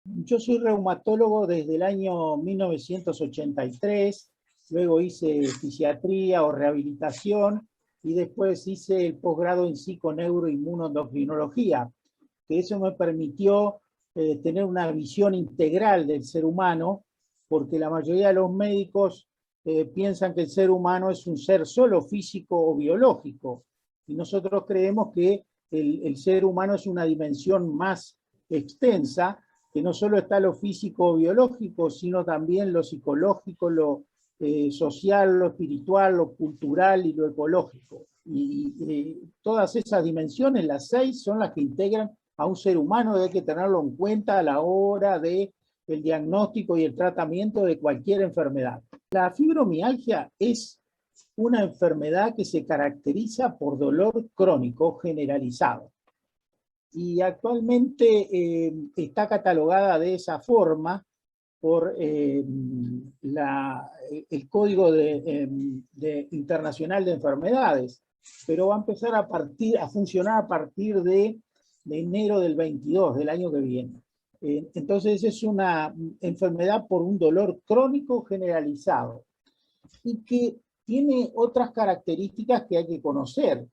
Yo soy reumatólogo desde el año 1983, luego hice fisiatría o rehabilitación y después hice el posgrado en psiconeuroinmunoendocrinología, que eso me permitió tener una visión integral del ser humano, porque la mayoría de los médicos piensan que el ser humano es un ser solo físico o biológico, y nosotros creemos que el ser humano es una dimensión más extensa, que no solo está lo físico o biológico, sino también lo psicológico, lo social, lo espiritual, lo cultural y lo ecológico. Y todas esas dimensiones, las 6, son las que integran a un ser humano, y hay que tenerlo en cuenta a la hora del diagnóstico y el tratamiento de cualquier enfermedad. La fibromialgia es una enfermedad que se caracteriza por dolor crónico generalizado. Y actualmente está catalogada de esa forma por el Código Internacional de Enfermedades, pero va a empezar a funcionar a partir de enero del 22, del año que viene. Entonces es una enfermedad por un dolor crónico generalizado y que tiene otras características que hay que conocer,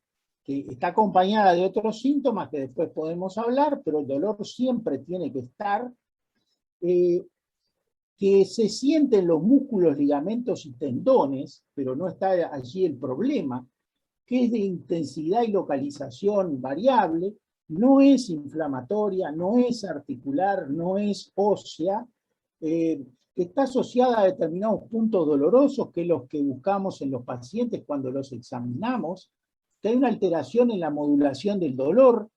que está acompañada de otros síntomas que después podemos hablar, pero el dolor siempre tiene que estar, que se sienten los músculos, ligamentos y tendones, pero no está allí el problema, que es de intensidad y localización variable, no es inflamatoria, no es articular, no es ósea, está asociada a determinados puntos dolorosos, que es los que buscamos en los pacientes cuando los examinamos, que hay una alteración en la modulación del dolor,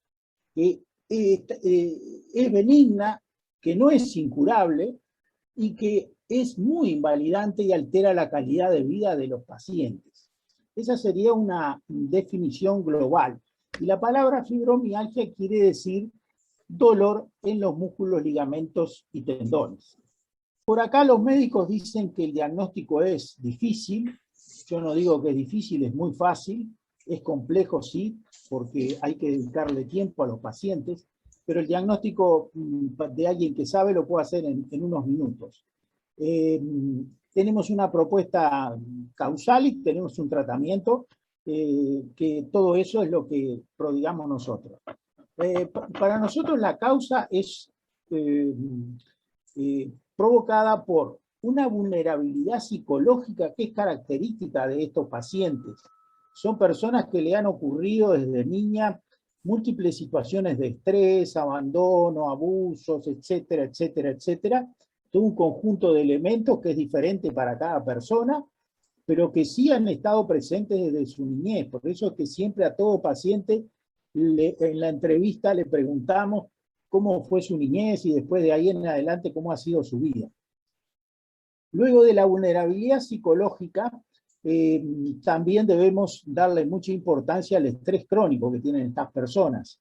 que es benigna, que no es incurable y que es muy invalidante y altera la calidad de vida de los pacientes. Esa sería una definición global. Y la palabra fibromialgia quiere decir dolor en los músculos, ligamentos y tendones. Por acá los médicos dicen que el diagnóstico es difícil. Yo no digo que es difícil, es muy fácil. Es complejo, sí, porque hay que dedicarle tiempo a los pacientes, pero el diagnóstico de alguien que sabe lo puede hacer en unos minutos. Tenemos una propuesta causal y tenemos un tratamiento, que todo eso es lo que prodigamos nosotros. Para nosotros la causa es provocada por una vulnerabilidad psicológica que es característica de estos pacientes. Son personas que le han ocurrido desde niña múltiples situaciones de estrés, abandono, abusos, etcétera, etcétera, etcétera. Todo un conjunto de elementos que es diferente para cada persona, pero que sí han estado presentes desde su niñez. Por eso es que siempre a todo paciente en la entrevista le preguntamos cómo fue su niñez y después de ahí en adelante cómo ha sido su vida. Luego de la vulnerabilidad psicológica, también debemos darle mucha importancia al estrés crónico que tienen estas personas.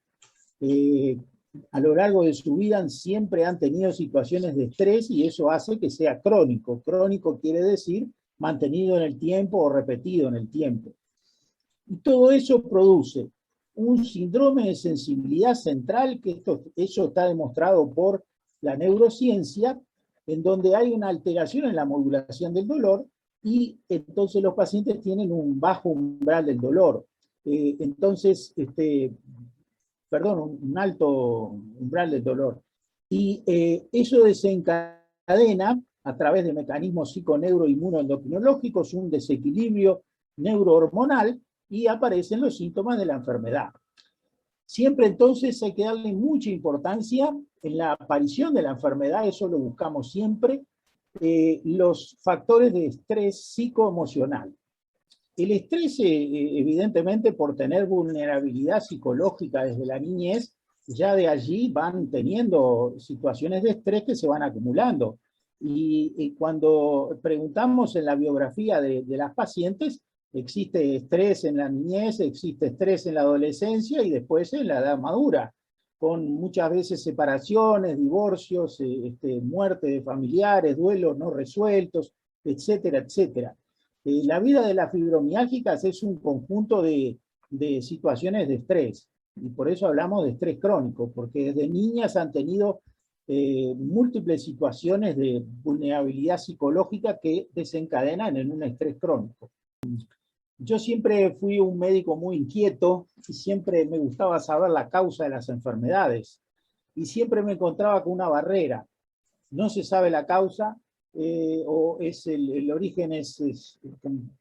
A lo largo de su vida siempre han tenido situaciones de estrés y eso hace que sea crónico. Crónico quiere decir mantenido en el tiempo o repetido en el tiempo. Y todo eso produce un síndrome de sensibilidad central, que eso está demostrado por la neurociencia, en donde hay una alteración en la modulación del dolor y entonces los pacientes tienen un bajo umbral del dolor. Un alto umbral del dolor. Y eso desencadena a través de mecanismos psiconeuroinmunoendocrinológicos un desequilibrio neurohormonal y aparecen los síntomas de la enfermedad. Siempre entonces hay que darle mucha importancia en la aparición de la enfermedad, eso lo buscamos siempre, los factores de estrés psicoemocional. El estrés, evidentemente, por tener vulnerabilidad psicológica desde la niñez, ya de allí van teniendo situaciones de estrés que se van acumulando. Y cuando preguntamos en la biografía de las pacientes, existe estrés en la niñez, existe estrés en la adolescencia y después en la edad madura, con muchas veces separaciones, divorcios, muerte de familiares, duelos no resueltos, etcétera, etcétera. La vida de las fibromialgicas es un conjunto de situaciones de estrés, y por eso hablamos de estrés crónico, porque desde niñas han tenido múltiples situaciones de vulnerabilidad psicológica que desencadenan en un estrés crónico. Yo siempre fui un médico muy inquieto y siempre me gustaba saber la causa de las enfermedades. Y siempre me encontraba con una barrera. No se sabe la causa, o es el origen es,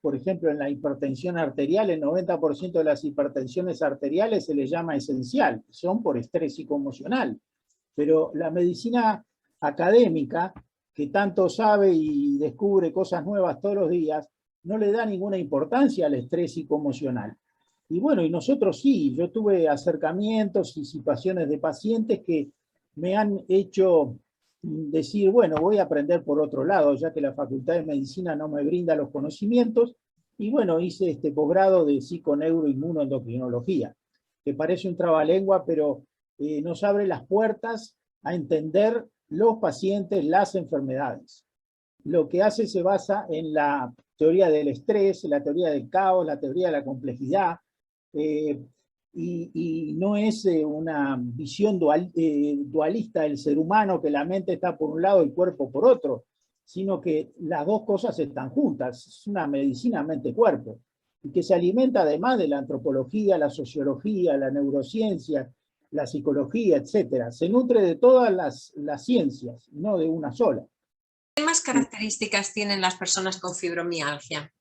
por ejemplo, en la hipertensión arterial, el 90% de las hipertensiones arteriales se les llama esencial, son por estrés psicoemocional. Pero la medicina académica, que tanto sabe y descubre cosas nuevas todos los días, no le da ninguna importancia al estrés psicoemocional. Y bueno, y nosotros sí, yo tuve acercamientos y situaciones de pacientes que me han hecho decir, bueno, voy a aprender por otro lado, ya que la Facultad de Medicina no me brinda los conocimientos, y bueno, hice este posgrado de psiconeuroinmunoendocrinología, que parece un trabalengua, pero nos abre las puertas a entender los pacientes, las enfermedades. Lo que hace se basa en la teoría del estrés, la teoría del caos, la teoría de la complejidad, y no es una visión dualista del ser humano, que la mente está por un lado y el cuerpo por otro, sino que las dos cosas están juntas. Es una medicina mente-cuerpo, y que se alimenta además de la antropología, la sociología, la neurociencia, la psicología, etc. Se nutre de todas las ciencias, no de una sola. ¿Qué más características tienen las personas con fibromialgia?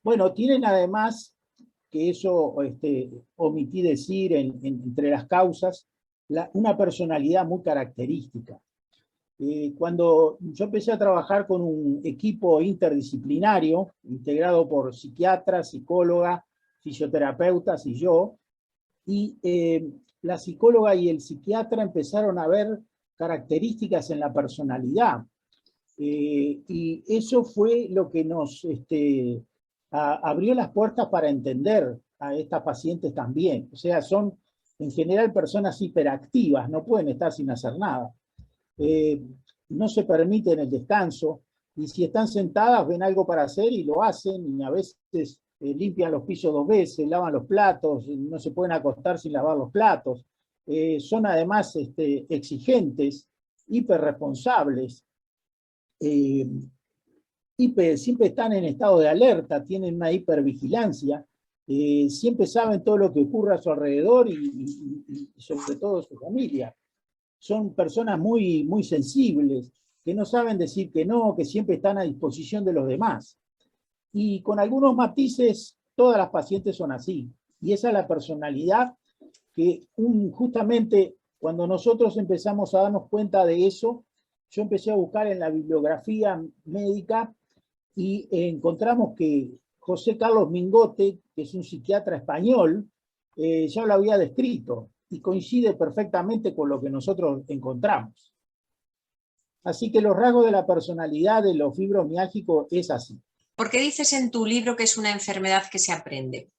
Bueno, tienen además, que eso omití decir entre las causas, una personalidad muy característica. Cuando yo empecé a trabajar con un equipo interdisciplinario, integrado por psiquiatras, psicólogas, fisioterapeutas y yo, y la psicóloga y el psiquiatra empezaron a ver características en la personalidad. Y eso fue lo que nos abrió las puertas para entender a estas pacientes también. O sea, son en general personas hiperactivas, no pueden estar sin hacer nada. No se permiten el descanso, y si están sentadas ven algo para hacer y lo hacen, y a veces limpian los pisos 2 veces, lavan los platos, no se pueden acostar sin lavar los platos. Son además exigentes, hiperresponsables, siempre están en estado de alerta, tienen una hipervigilancia, siempre saben todo lo que ocurre a su alrededor y sobre todo su familia. Son personas muy, muy sensibles, que no saben decir que no, que siempre están a disposición de los demás. Y con algunos matices, todas las pacientes son así. Y esa es la personalidad que justamente cuando nosotros empezamos a darnos cuenta de eso, yo empecé a buscar en la bibliografía médica y encontramos que José Carlos Mingote, que es un psiquiatra español, ya lo había descrito y coincide perfectamente con lo que nosotros encontramos. Así que los rasgos de la personalidad de los fibromialgicos es así. ¿Por qué dices en tu libro que es una enfermedad que se aprende?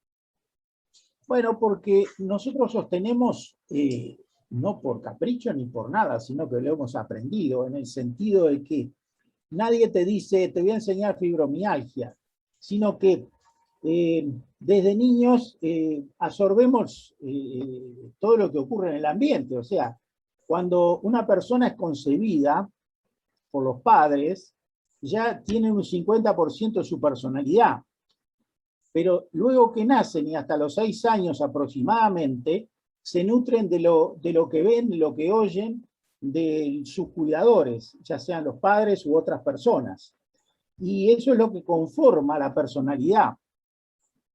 Bueno, porque nosotros sostenemos, no por capricho ni por nada, sino que lo hemos aprendido, en el sentido de que nadie te dice, te voy a enseñar fibromialgia, sino que desde niños absorbemos todo lo que ocurre en el ambiente. O sea, cuando una persona es concebida por los padres, ya tiene un 50% de su personalidad. Pero luego que nacen y hasta los 6 años aproximadamente, se nutren de lo que ven, de lo que oyen, de sus cuidadores, ya sean los padres u otras personas. Y eso es lo que conforma la personalidad.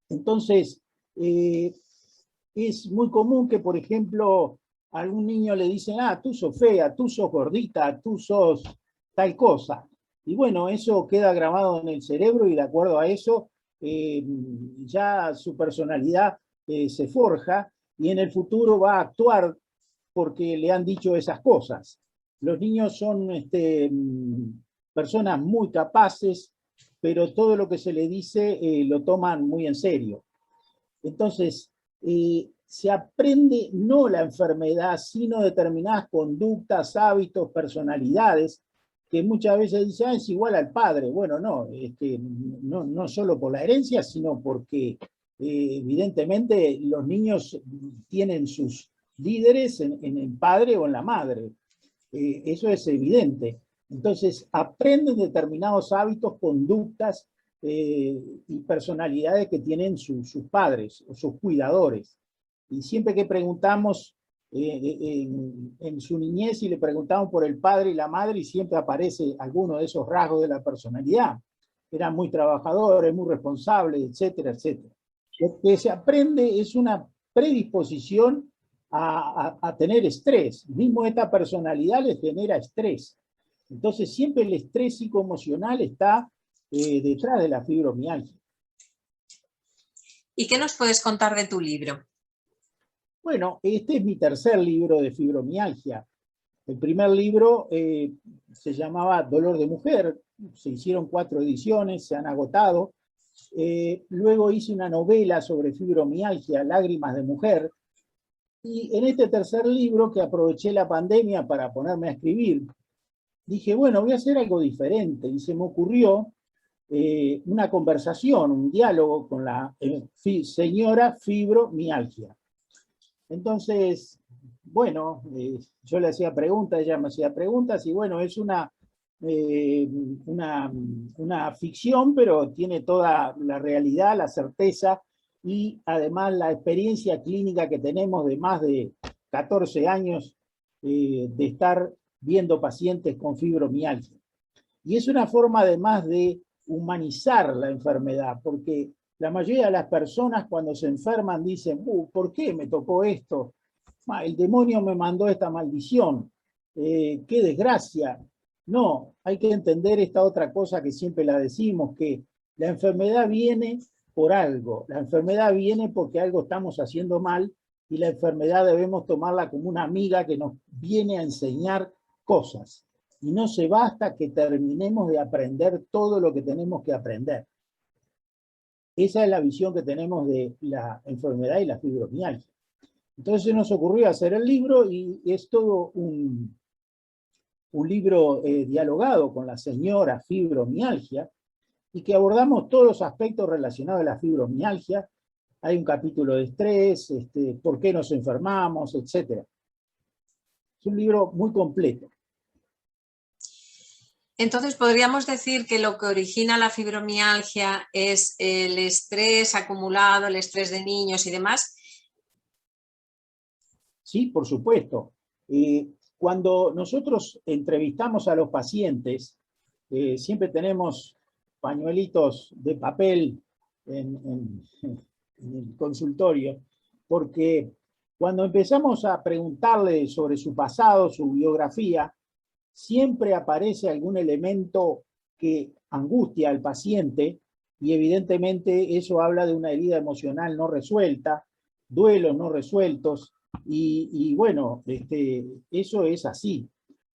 Entonces, es muy común que, por ejemplo, a algún niño le dicen, tú sos fea, tú sos gordita, tú sos tal cosa. Y bueno, eso queda grabado en el cerebro y de acuerdo a eso, ya su personalidad se forja y en el futuro va a actuar porque le han dicho esas cosas. Los niños son personas muy capaces, pero todo lo que se les dice lo toman muy en serio. Entonces, se aprende no la enfermedad, sino determinadas conductas, hábitos, personalidades, que muchas veces dicen, es igual al padre. Bueno, no, no solo por la herencia, sino porque evidentemente los niños tienen sus líderes en el padre o en la madre. Eso es evidente. Entonces, aprenden determinados hábitos, conductas y personalidades que tienen sus padres o sus cuidadores. Y siempre que preguntamos en su niñez y le preguntamos por el padre y la madre, y siempre aparece alguno de esos rasgos de la personalidad. Eran muy trabajadores, muy responsables, etcétera, etcétera. Lo que se aprende es una predisposición a tener estrés. Mismo esta personalidad les genera estrés. Entonces siempre el estrés psicoemocional está detrás de la fibromialgia. ¿Y qué nos puedes contar de tu libro? Bueno, este es mi tercer libro de fibromialgia. El primer libro se llamaba Dolor de Mujer, se hicieron 4 ediciones, se han agotado. Luego hice una novela sobre fibromialgia, Lágrimas de Mujer. Y en este tercer libro, que aproveché la pandemia para ponerme a escribir, dije, bueno, voy a hacer algo diferente. Y se me ocurrió una conversación, un diálogo con la señora fibromialgia. Entonces, bueno, yo le hacía preguntas, ella me hacía preguntas, y bueno, es una ficción, pero tiene toda la realidad, la certeza, y además la experiencia clínica que tenemos de más de 14 años de estar viendo pacientes con fibromialgia. Y es una forma además de humanizar la enfermedad, porque la mayoría de las personas cuando se enferman dicen, ¿por qué me tocó esto? El demonio me mandó esta maldición, qué desgracia. No, hay que entender esta otra cosa que siempre la decimos, que la enfermedad viene por algo, la enfermedad viene porque algo estamos haciendo mal, y la enfermedad debemos tomarla como una amiga que nos viene a enseñar cosas. Y no se basta que terminemos de aprender todo lo que tenemos que aprender. Esa es la visión que tenemos de la enfermedad y la fibromialgia. Entonces nos ocurrió hacer el libro, y es todo un libro dialogado con la señora fibromialgia, y que abordamos todos los aspectos relacionados a la fibromialgia. Hay un capítulo de estrés, por qué nos enfermamos, etc. Es un libro muy completo. Entonces, ¿podríamos decir que lo que origina la fibromialgia es el estrés acumulado, el estrés de niños y demás? Sí, por supuesto. Cuando nosotros entrevistamos a los pacientes, siempre tenemos pañuelitos de papel en el consultorio, porque cuando empezamos a preguntarle sobre su pasado, su biografía, siempre aparece algún elemento que angustia al paciente, y evidentemente eso habla de una herida emocional no resuelta, duelos no resueltos, y bueno, eso es así.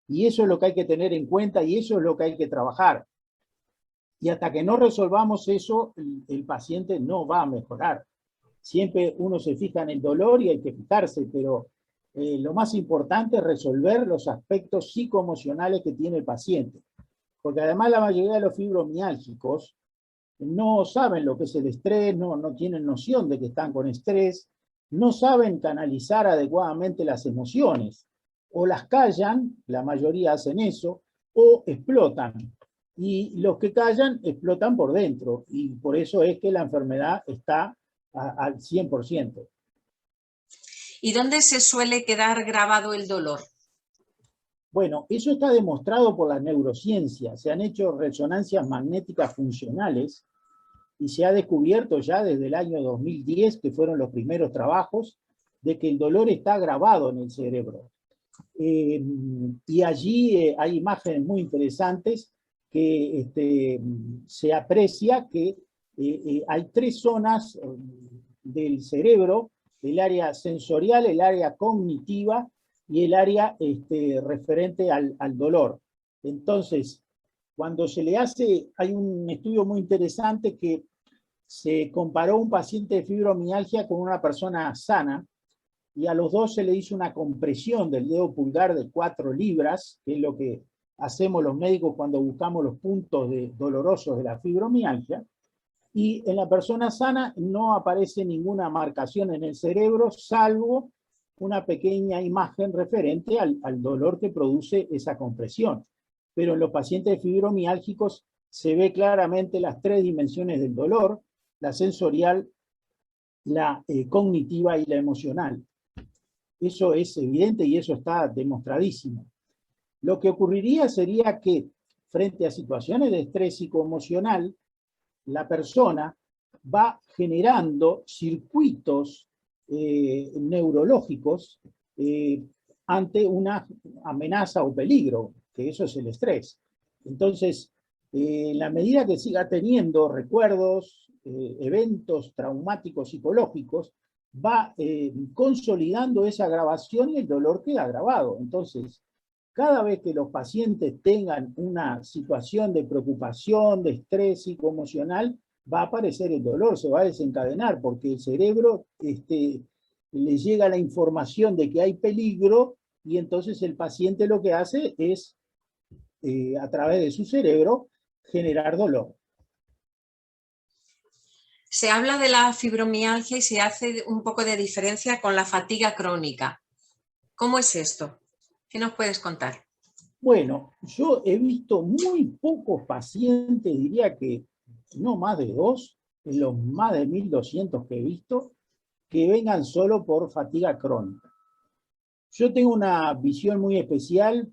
Y eso es lo que hay que tener en cuenta, y eso es lo que hay que trabajar. Y hasta que no resolvamos eso, el paciente no va a mejorar. Siempre uno se fija en el dolor y hay que fijarse, pero lo más importante es resolver los aspectos psicoemocionales que tiene el paciente. Porque además la mayoría de los fibromiálgicos no saben lo que es el estrés, no tienen noción de que están con estrés, no saben canalizar adecuadamente las emociones. O las callan, la mayoría hacen eso, o explotan. Y los que callan explotan por dentro, y por eso es que la enfermedad está al 100%. ¿Y dónde se suele quedar grabado el dolor? Bueno, eso está demostrado por la neurociencia. Se han hecho resonancias magnéticas funcionales y se ha descubierto ya desde el año 2010, que fueron los primeros trabajos, de que el dolor está grabado en el cerebro. Y allí hay imágenes muy interesantes que se aprecia que hay 3 zonas del cerebro: el área sensorial, el área cognitiva y el área referente al dolor. Entonces, cuando se le hace, hay un estudio muy interesante que se comparó un paciente de fibromialgia con una persona sana, y a los dos se le hizo una compresión del dedo pulgar de 4 libras, que es lo que hacemos los médicos cuando buscamos los puntos dolorosos de la fibromialgia, y en la persona sana no aparece ninguna marcación en el cerebro, salvo una pequeña imagen referente al dolor que produce esa compresión. Pero en los pacientes fibromiálgicos se ve claramente las tres dimensiones del dolor: la sensorial, la cognitiva y la emocional. Eso es evidente y eso está demostradísimo. Lo que ocurriría sería que frente a situaciones de estrés psicoemocional, la persona va generando circuitos neurológicos ante una amenaza o peligro, que eso es el estrés. Entonces, en la medida que siga teniendo recuerdos, eventos traumáticos psicológicos, va consolidando esa grabación y el dolor queda grabado. Entonces, cada vez que los pacientes tengan una situación de preocupación, de estrés psicoemocional, va a aparecer el dolor, se va a desencadenar, porque el cerebro le llega la información de que hay peligro, y entonces el paciente lo que hace es, a través de su cerebro, generar dolor. Se habla de la fibromialgia y se hace un poco de diferencia con la fatiga crónica. ¿Cómo es esto? ¿Qué nos puedes contar? Bueno, yo he visto muy pocos pacientes, diría que no más de 2, en los más de 1200 que he visto, que vengan solo por fatiga crónica. Yo tengo una visión muy especial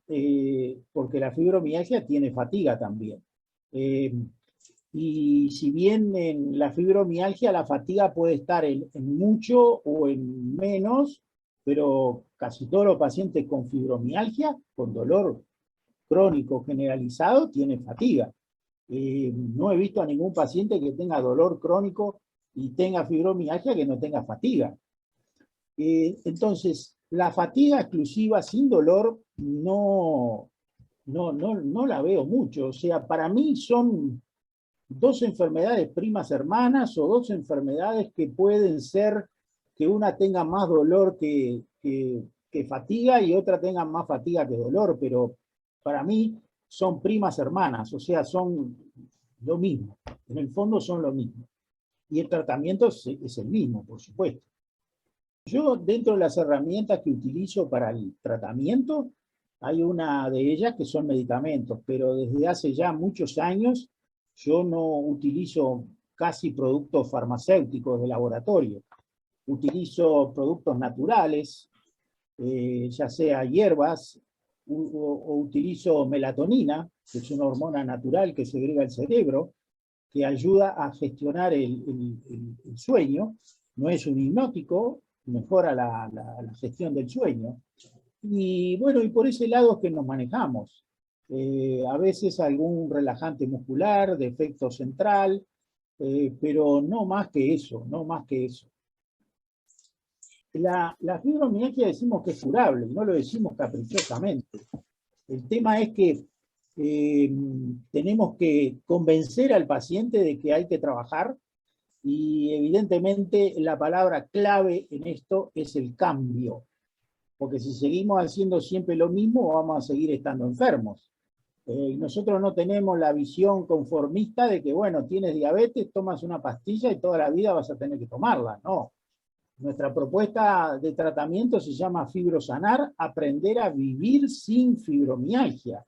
porque la fibromialgia tiene fatiga también. Y si bien en la fibromialgia la fatiga puede estar en mucho o en menos, pero casi todos los pacientes con fibromialgia, con dolor crónico generalizado, tienen fatiga. No he visto a ningún paciente que tenga dolor crónico y tenga fibromialgia que no tenga fatiga. Entonces, la fatiga exclusiva sin dolor no la veo mucho. O sea, para mí son dos enfermedades primas hermanas, o dos enfermedades que pueden ser que una tenga más dolor que fatiga y otra tenga más fatiga que dolor, pero para mí son primas hermanas, o sea, son lo mismo. En el fondo son lo mismo. Y el tratamiento es el mismo, por supuesto. Yo, dentro de las herramientas que utilizo para el tratamiento, hay una de ellas que son medicamentos, pero desde hace ya muchos años yo no utilizo casi productos farmacéuticos de laboratorio. Utilizo productos naturales, ya sea hierbas, o utilizo melatonina, que es una hormona natural que segrega el cerebro, que ayuda a gestionar el sueño. No es un hipnótico, mejora la gestión del sueño. Y bueno, y por ese lado es que nos manejamos. A veces algún relajante muscular de efecto central, pero no más que eso, no más que eso. La fibromialgia decimos que es curable, no lo decimos caprichosamente. El tema es que tenemos que convencer al paciente de que hay que trabajar, y evidentemente la palabra clave en esto es el cambio, porque si seguimos haciendo siempre lo mismo vamos a seguir estando enfermos. Nosotros no tenemos la visión conformista de que, bueno, tienes diabetes, tomas una pastilla y toda la vida vas a tener que tomarla. No. Nuestra propuesta de tratamiento se llama Fibrosanar, aprender a vivir sin fibromialgia.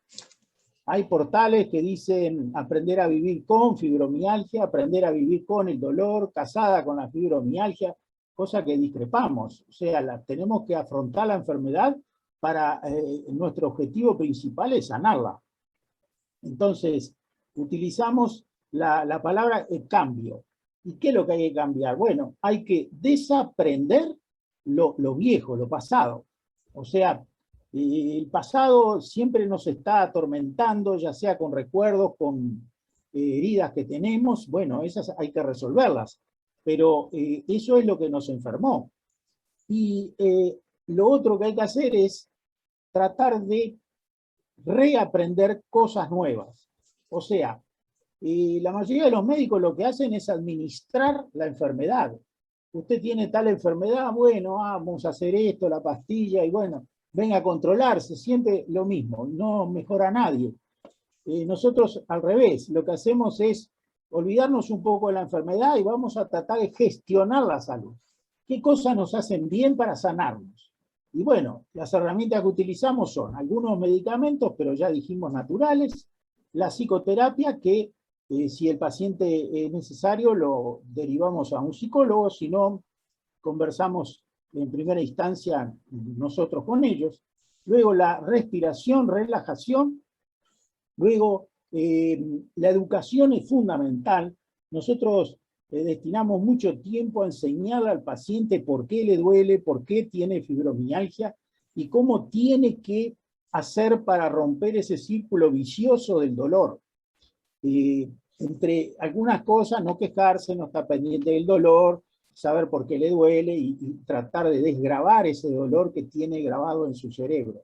Hay portales que dicen aprender a vivir con fibromialgia, aprender a vivir con el dolor, casada con la fibromialgia, cosa que discrepamos. O sea, tenemos que afrontar la enfermedad para nuestro objetivo principal es sanarla. Entonces, utilizamos la palabra cambio. ¿Y qué es lo que hay que cambiar? Bueno, hay que desaprender lo viejo, lo pasado. O sea, el pasado siempre nos está atormentando, ya sea con recuerdos, con heridas que tenemos. Bueno, esas hay que resolverlas. Pero eso es lo que nos enfermó. Y lo otro que hay que hacer es tratar de reaprender cosas nuevas. O sea, la mayoría de los médicos lo que hacen es administrar la enfermedad. Usted tiene tal enfermedad, bueno, vamos a hacer esto, la pastilla, y bueno, venga a controlarse, siempre lo mismo, no mejora a nadie. Nosotros al revés, lo que hacemos es olvidarnos un poco de la enfermedad y vamos a tratar de gestionar la salud. ¿Qué cosas nos hacen bien para sanarnos? Y bueno, las herramientas que utilizamos son algunos medicamentos, pero ya dijimos naturales, la psicoterapia, que si el paciente es necesario, lo derivamos a un psicólogo, si no, conversamos en primera instancia nosotros con ellos. Luego la respiración, relajación. Luego la educación es fundamental. Nosotros destinamos mucho tiempo a enseñarle al paciente por qué le duele, por qué tiene fibromialgia y cómo tiene que hacer para romper ese círculo vicioso del dolor. Entre algunas cosas, no quejarse, no estar pendiente del dolor, saber por qué le duele y tratar de desgravar ese dolor que tiene grabado en su cerebro.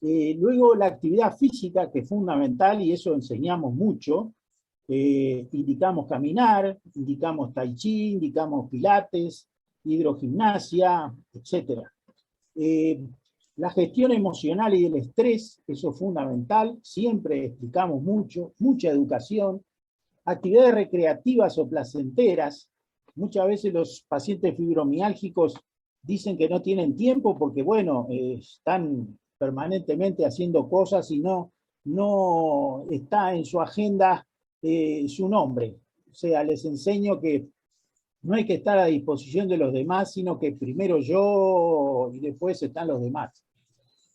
Luego la actividad física, que es fundamental, y eso enseñamos mucho. Indicamos caminar, indicamos tai chi, indicamos pilates, hidrogimnasia, etc. La gestión emocional y del estrés, eso es fundamental, siempre explicamos mucho, mucha educación. Actividades recreativas o placenteras. Muchas veces los pacientes fibromiálgicos dicen que no tienen tiempo porque, bueno, están permanentemente haciendo cosas y no está en su agenda su nombre. O sea, les enseño que no hay que estar a disposición de los demás, sino que primero yo y después están los demás.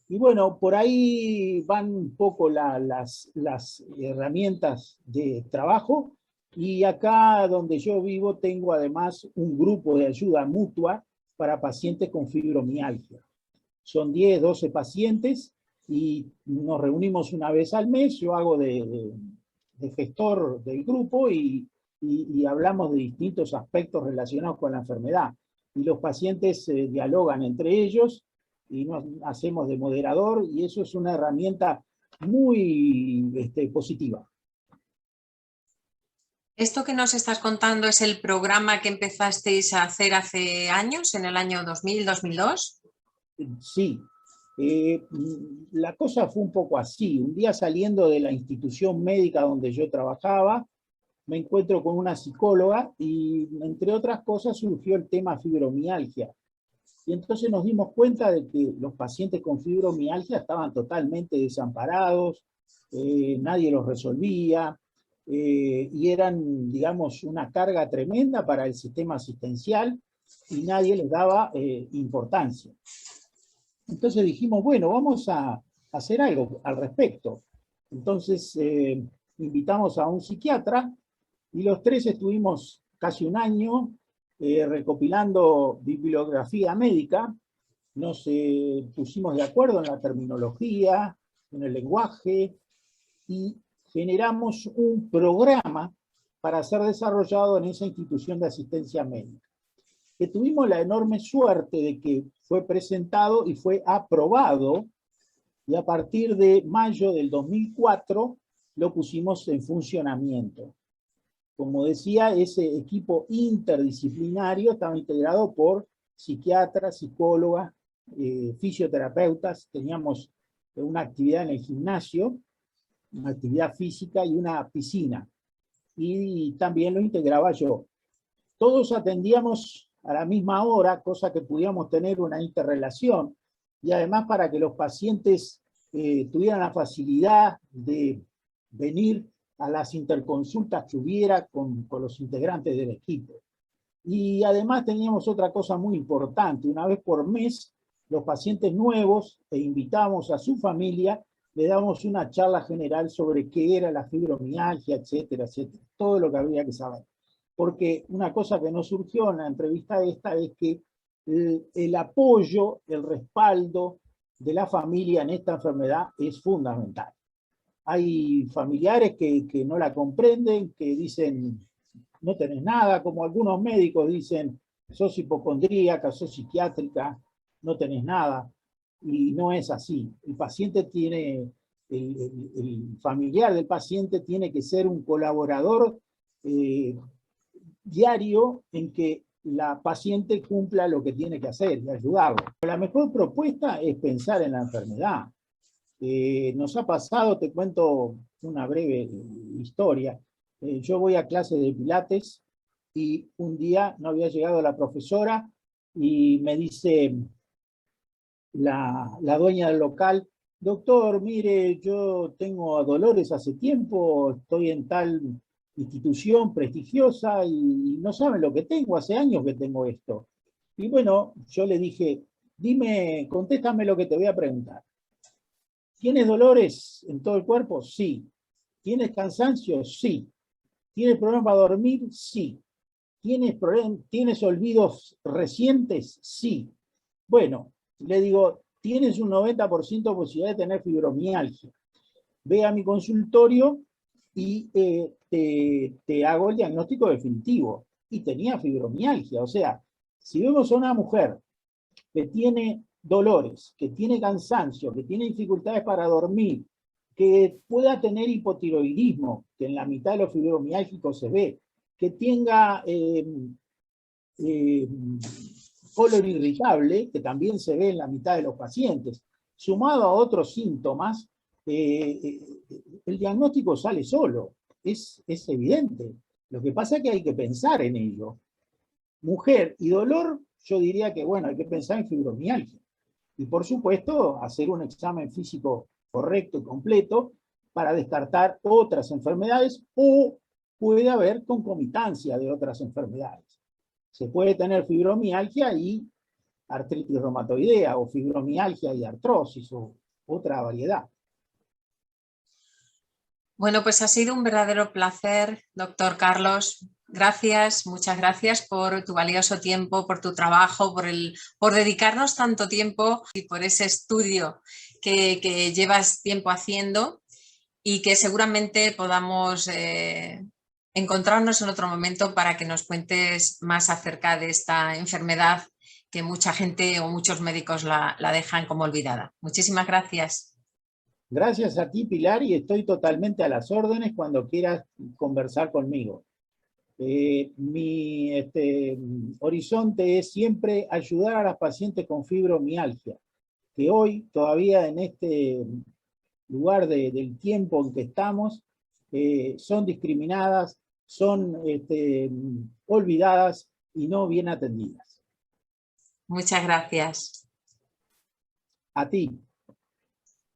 Y bueno, por ahí van un poco las herramientas de trabajo, y acá donde yo vivo tengo además un grupo de ayuda mutua para pacientes con fibromialgia. Son 10, 12 pacientes y nos reunimos una vez al mes, yo hago de gestor del grupo y hablamos de distintos aspectos relacionados con la enfermedad. Y los pacientes dialogan entre ellos y nos hacemos de moderador, y eso es una herramienta muy positiva. Esto que nos estás contando es el programa que empezasteis a hacer hace años, en el año 2000, 2002. Sí, la cosa fue un poco así. Un día, saliendo de la institución médica donde yo trabajaba, me encuentro con una psicóloga y, entre otras cosas, surgió el tema fibromialgia. Y entonces nos dimos cuenta de que los pacientes con fibromialgia estaban totalmente desamparados, nadie los resolvía, y eran, digamos, una carga tremenda para el sistema asistencial y nadie les daba importancia. Entonces dijimos, bueno, vamos a hacer algo al respecto. Entonces invitamos a un psiquiatra y los tres estuvimos casi un año recopilando bibliografía médica. Nos pusimos de acuerdo en la terminología, en el lenguaje, y generamos un programa para ser desarrollado en esa institución de asistencia médica, que tuvimos la enorme suerte de que fue presentado y fue aprobado, y a partir de mayo del 2004 lo pusimos en funcionamiento. Como decía, ese equipo interdisciplinario estaba integrado por psiquiatras, psicólogas, fisioterapeutas. Teníamos una actividad en el gimnasio, una actividad física y una piscina. Y también lo integraba yo. Todos atendíamos a la misma hora, cosa que pudiéramos tener una interrelación, y además para que los pacientes tuvieran la facilidad de venir a las interconsultas que hubiera con los integrantes del equipo. Y además teníamos otra cosa muy importante: una vez por mes, los pacientes nuevos, e invitamos a su familia, le damos una charla general sobre qué era la fibromialgia, etcétera, etcétera, todo lo que había que saber. Porque una cosa que nos surgió en la entrevista esta es que el apoyo, el respaldo de la familia en esta enfermedad es fundamental. Hay familiares que no la comprenden, que dicen, no tenés nada, como algunos médicos dicen, sos hipocondríaca, sos psiquiátrica, no tenés nada, y no es así. El paciente tiene, el familiar del paciente tiene que ser un colaborador diario en que la paciente cumpla lo que tiene que hacer y ayudarlo. La mejor propuesta es pensar en la enfermedad. Nos ha pasado, te cuento una breve historia. Yo voy a clases de pilates y un día no había llegado la profesora y me dice, la dueña del local: doctor, mire, yo tengo dolores hace tiempo, estoy en tal institución prestigiosa y no saben lo que tengo, hace años que tengo esto. Y bueno, yo le dije: dime, contéstame lo que te voy a preguntar. ¿Tienes dolores en todo el cuerpo? Sí. ¿Tienes cansancio? Sí. ¿Tienes problemas para dormir? Sí. ¿Tienes olvidos recientes? Sí. Bueno, le digo, tienes un 90% de posibilidad de tener fibromialgia. Ve a mi consultorio y te hago el diagnóstico definitivo. Y tenía fibromialgia. O sea, si vemos a una mujer que tiene dolores, que tiene cansancio, que tiene dificultades para dormir, que pueda tener hipotiroidismo, que en la mitad de los fibromiálgicos se ve, que tenga colon irritable, que también se ve en la mitad de los pacientes, sumado a otros síntomas, el diagnóstico sale solo, es evidente. Lo que pasa es que hay que pensar en ello. Mujer y dolor, yo diría que, bueno, hay que pensar en fibromialgia. Y por supuesto, hacer un examen físico correcto y completo para descartar otras enfermedades, o puede haber concomitancia de otras enfermedades. Se puede tener fibromialgia y artritis reumatoidea, o fibromialgia y artrosis, o otra variedad. Bueno, pues ha sido un verdadero placer, doctor Carlos. Gracias, muchas gracias por tu valioso tiempo, por tu trabajo, por dedicarnos tanto tiempo y por ese estudio que llevas tiempo haciendo, y que seguramente podamos encontrarnos en otro momento para que nos cuentes más acerca de esta enfermedad que mucha gente o muchos médicos la dejan como olvidada. Muchísimas gracias. Gracias a ti, Pilar, y estoy totalmente a las órdenes cuando quieras conversar conmigo. Mi horizonte es siempre ayudar a las pacientes con fibromialgia, que hoy todavía en este lugar del tiempo en que estamos, son discriminadas, son olvidadas y no bien atendidas. Muchas gracias. A ti.